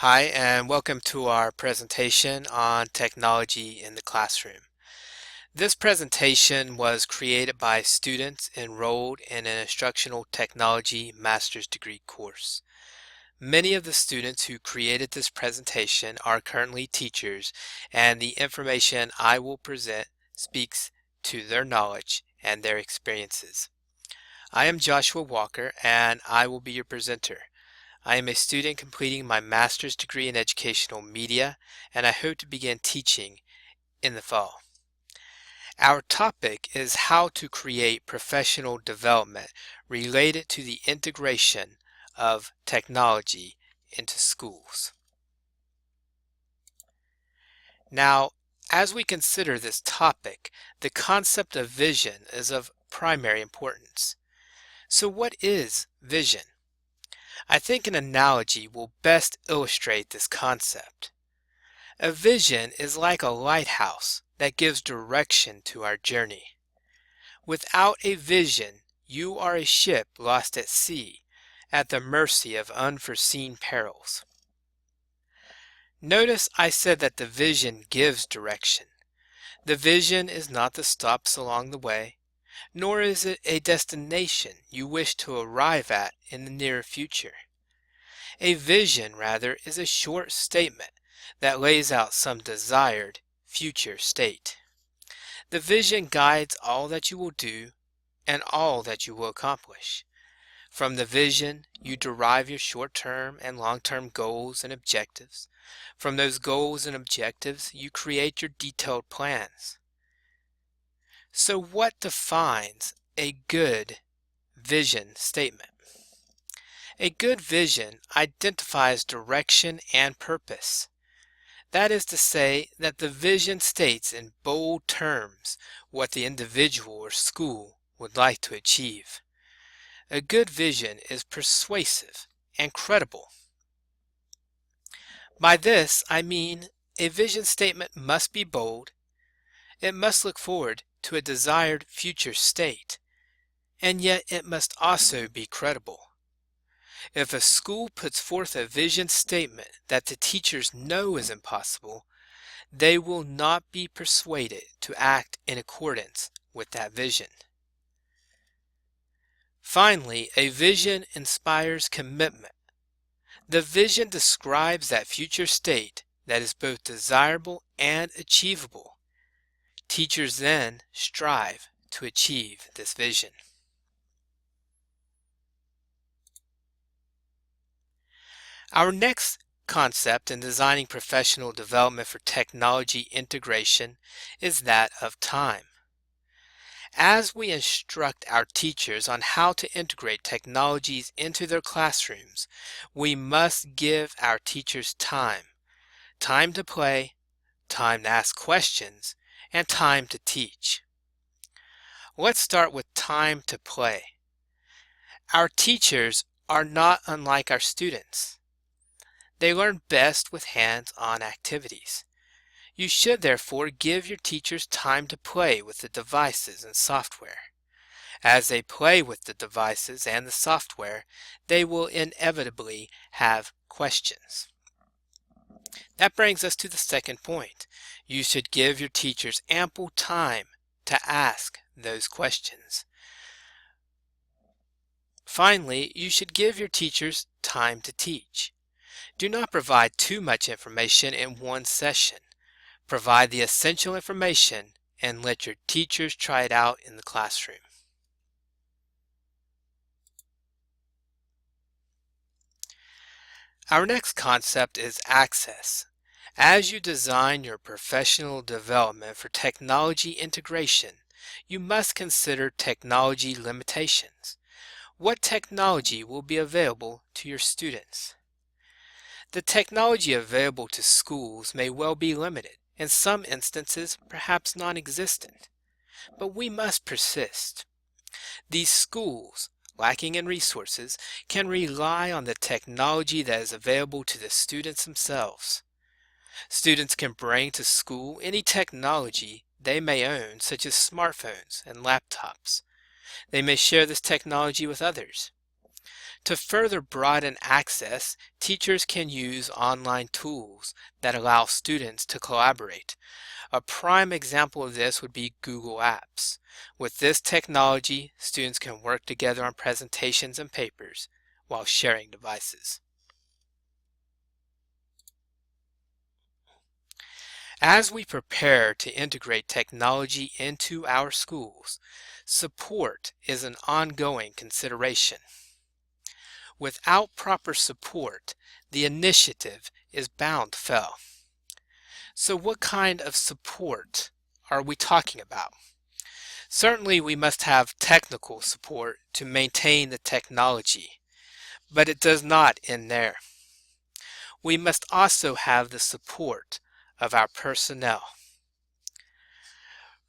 Hi, and welcome to our presentation on technology in the classroom. This presentation was created by students enrolled in an instructional technology master's degree course. Many of the students who created this presentation are currently teachers, and the information I will present speaks to their knowledge and their experiences. I am Joshua Walker, and I will be your presenter. I am a student completing my master's degree in educational media, and I hope to begin teaching in the fall. Our topic is how to create professional development related to the integration of technology into schools. Now, as we consider this topic, the concept of vision is of primary importance. So what is vision? I think an analogy will best illustrate this concept. A vision is like a lighthouse that gives direction to our journey. Without a vision, you are a ship lost at sea, at the mercy of unforeseen perils. Notice I said that the vision gives direction. The vision is not the stops along the way, nor is it a destination you wish to arrive at in the near future. A vision, rather, is a short statement that lays out some desired future state. The vision guides all that you will do and all that you will accomplish. From the vision, you derive your short-term and long-term goals and objectives. From those goals and objectives, you create your detailed plans. So what defines a good vision statement? A good vision identifies direction and purpose. That is to say that the vision states in bold terms what the individual or school would like to achieve. A good vision is persuasive and credible. By this I mean a vision statement must be bold, it must look forward to a desired future state, and yet it must also be credible. If a school puts forth a vision statement that the teachers know is impossible, they will not be persuaded to act in accordance with that vision. Finally, a vision inspires commitment. The vision describes that future state that is both desirable and achievable. Teachers then strive to achieve this vision. Our next concept in designing professional development for technology integration is that of time. As we instruct our teachers on how to integrate technologies into their classrooms, we must give our teachers time. Time to play, time to ask questions, and time to teach. Let's start with time to play. Our teachers are not unlike our students. They learn best with hands-on activities. You should therefore give your teachers time to play with the devices and software. As they play with the devices and the software, they will inevitably have questions. That brings us to the second point. You should give your teachers ample time to ask those questions. Finally, you should give your teachers time to teach. Do not provide too much information in one session. Provide the essential information and let your teachers try it out in the classroom. Our next concept is access. As you design your professional development for technology integration, you must consider technology limitations. What technology will be available to your students? The technology available to schools may well be limited, in some instances perhaps non-existent, but we must persist. These schools, lacking in resources, can rely on the technology that is available to the students themselves. Students can bring to school any technology they may own, such as smartphones and laptops. They may share this technology with others. To further broaden access, teachers can use online tools that allow students to collaborate. A prime example of this would be Google Apps. With this technology, students can work together on presentations and papers while sharing devices. As we prepare to integrate technology into our schools, support is an ongoing consideration. Without proper support, the initiative is bound to fail. So what kind of support are we talking about? Certainly we must have technical support to maintain the technology, but it does not end there. We must also have the support of our personnel.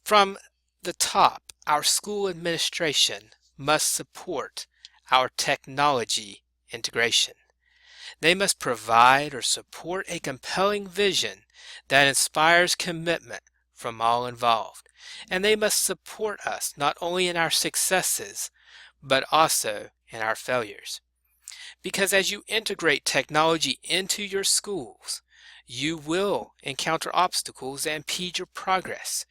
From the top, our school administration must support our technology integration. They must provide or support a compelling vision that inspires commitment from all involved. And they must support us not only in our successes, but also in our failures. Because as you integrate technology into your schools, you will encounter obstacles and impede your progress.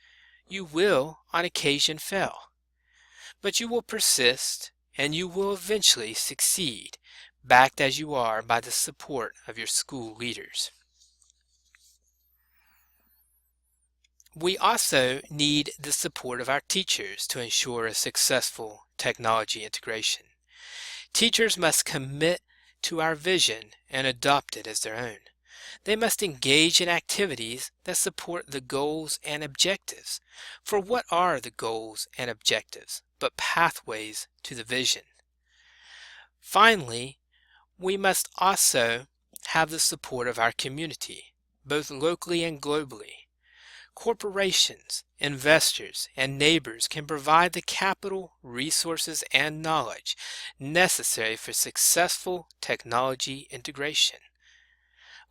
You will, on occasion, fail. But you will persist, and you will eventually succeed, backed as you are by the support of your school leaders. We also need the support of our teachers to ensure a successful technology integration. Teachers must commit to our vision and adopt it as their own. They must engage in activities that support the goals and objectives. For what are the goals and objectives but pathways to the vision? Finally, we must also have the support of our community, both locally and globally. Corporations, investors, and neighbors can provide the capital, resources, and knowledge necessary for successful technology integration.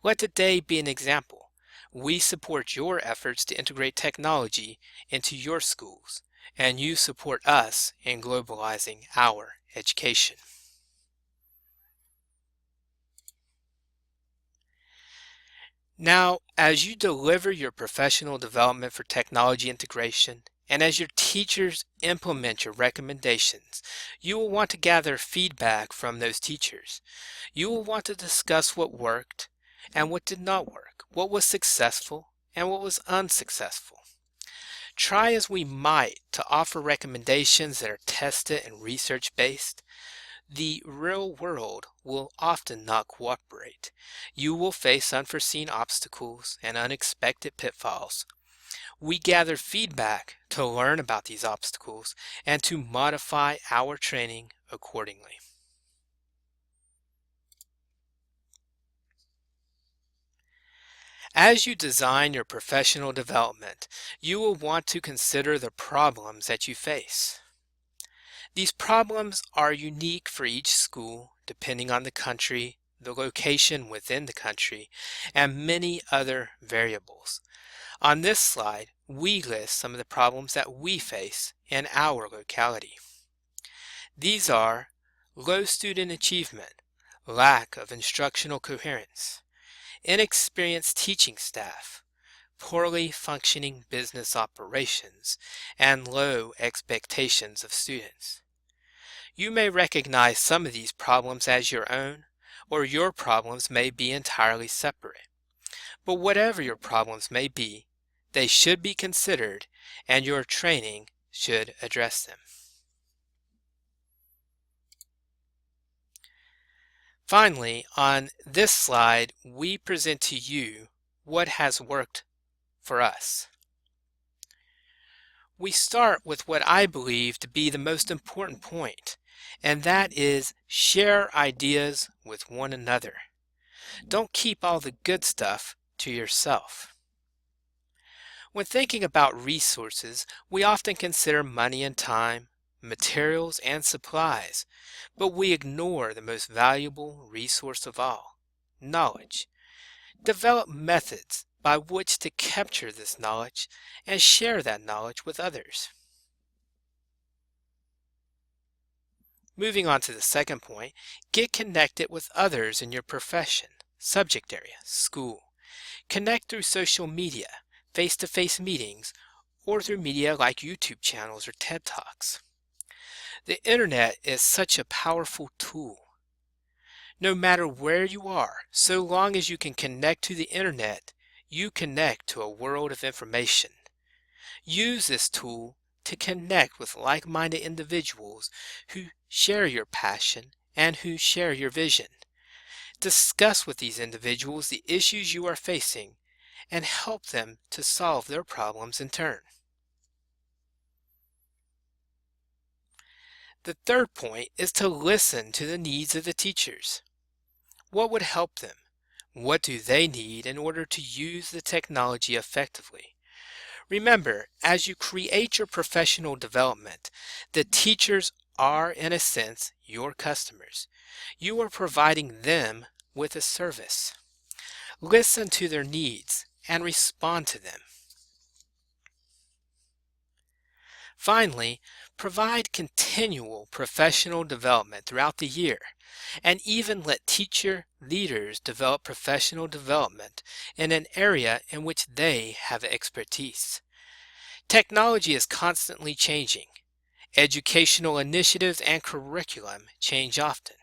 Let today be an example. We support your efforts to integrate technology into your schools, and you support us in globalizing our education. Now, as you deliver your professional development for technology integration, and as your teachers implement your recommendations, you will want to gather feedback from those teachers. You will want to discuss what worked and what did not work, what was successful and what was unsuccessful. Try as we might to offer recommendations that are tested and research-based, the real world will often not cooperate. You will face unforeseen obstacles and unexpected pitfalls. We gather feedback to learn about these obstacles and to modify our training accordingly. As you design your professional development, you will want to consider the problems that you face. These problems are unique for each school, depending on the country, the location within the country, and many other variables. On this slide, we list some of the problems that we face in our locality. These are low student achievement, lack of instructional coherence, inexperienced teaching staff, poorly functioning business operations, and low expectations of students. You may recognize some of these problems as your own, or your problems may be entirely separate. But whatever your problems may be, they should be considered, and your training should address them. Finally, on this slide, we present to you what has worked for us. We start with what I believe to be the most important point, and that is share ideas with one another. Don't keep all the good stuff to yourself. When thinking about resources, we often consider money and time, materials and supplies, but we ignore the most valuable resource of all, knowledge. Develop methods by which to capture this knowledge and share that knowledge with others. Moving on to the second point, get connected with others in your profession, subject area, school. Connect through social media, face-to-face meetings, or through media like YouTube channels or TED Talks. The internet is such a powerful tool. No matter where you are, so long as you can connect to the internet, you connect to a world of information. Use this tool to connect with like-minded individuals who share your passion and who share your vision. Discuss with these individuals the issues you are facing and help them to solve their problems in turn. The third point is to listen to the needs of the teachers. What would help them? What do they need in order to use the technology effectively? Remember, as you create your professional development, the teachers are, in a sense, your customers. You are providing them with a service. Listen to their needs and respond to them. Finally, provide continual professional development throughout the year, and even let teacher leaders develop professional development in an area in which they have expertise. Technology is constantly changing. Educational initiatives and curriculum change often,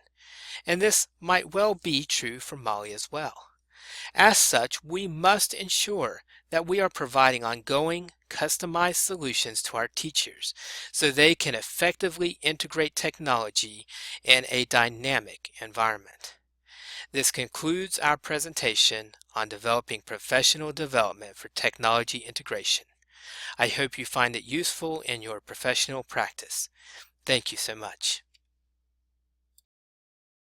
and this might well be true for Mali as well. As such, we must ensure that we are providing ongoing, customized solutions to our teachers so they can effectively integrate technology in a dynamic environment. This concludes our presentation on developing professional development for technology integration. I hope you find it useful in your professional practice. Thank you so much.